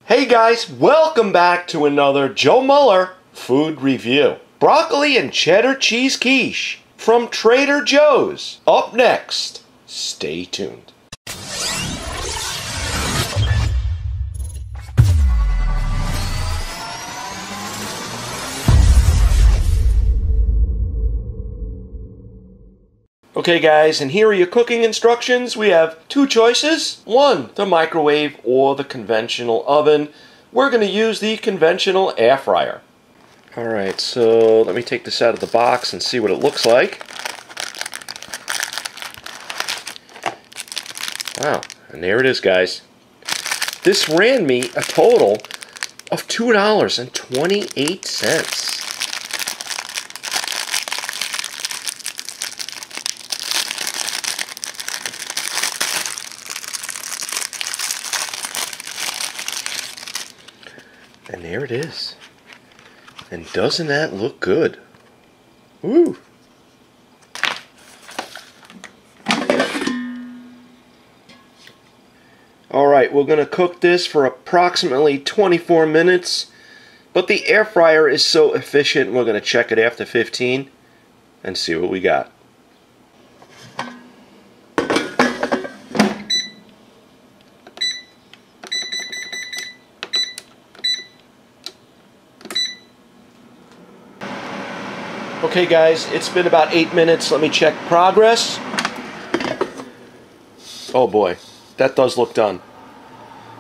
Hey guys, welcome back to another Joe Mueller food review. Broccoli and cheddar cheese quiche from Trader Joe's. Up next, stay tuned. Okay guys, and here are your cooking instructions. We have two choices. One, the microwave or the conventional oven. We're going to use the conventional air fryer. Alright, so let me take this out of the box and see what it looks like. Wow, and there it is guys. This ran me a total of $2.28. And there it is. And doesn't that look good? Woo! Alright, we're going to cook this for approximately 24 minutes. But the air fryer is so efficient, we're going to check it after 15 and see what we got. Okay guys, it's been about 8 minutes. Let me check progress. Oh boy, that does look done.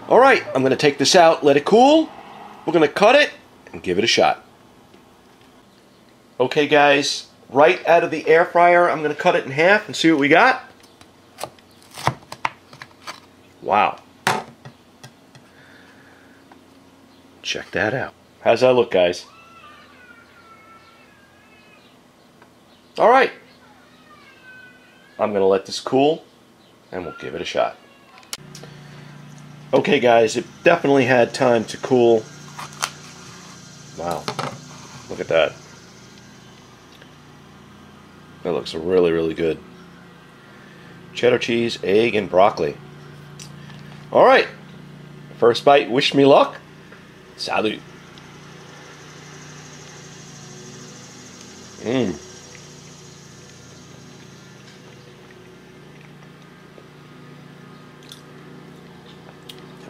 Alright, I'm going to take this out, let it cool. We're going to cut it and give it a shot. Okay guys, right out of the air fryer, I'm going to cut it in half and see what we got. Wow. Check that out. How's that look guys? Alright, I'm going to let this cool and we'll give it a shot. Okay guys, it definitely had time to cool. Wow, look at that. That looks really, really good. Cheddar cheese, egg, and broccoli. Alright, first bite, wish me luck. Salut.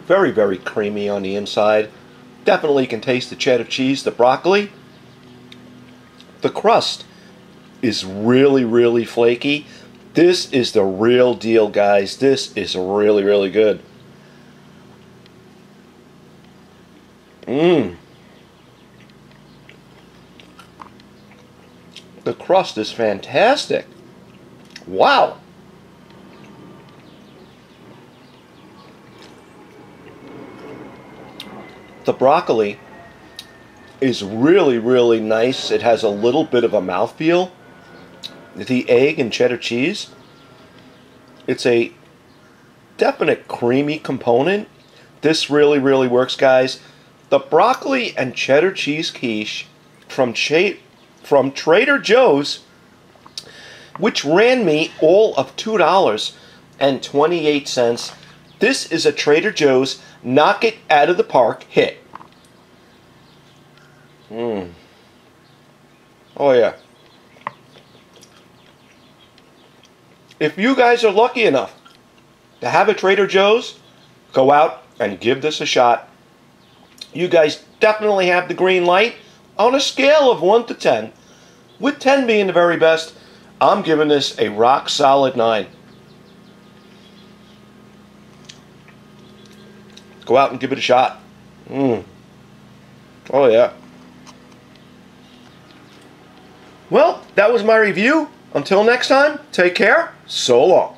Very, very creamy on the inside. Definitely can taste the cheddar cheese, the broccoli. The crust is really, really flaky. This is the real deal, guys. This is really, really good. The crust is fantastic. Wow. The broccoli is really, really nice. It has a little bit of a mouthfeel. The egg and cheddar cheese, it's a definite creamy component. This really, really works, guys. The broccoli and cheddar cheese quiche from Trader Joe's, which ran me all of $2.28. This is a Trader Joe's knock it out of the park hit. Oh yeah. If you guys are lucky enough to have a Trader Joe's, go out and give this a shot. You guys definitely have the green light on a scale of 1 to 10. With 10 being the very best, I'm giving this a rock solid 9. Go out and give it a shot. Oh yeah. Well, that was my review. Until next time, take care. So long.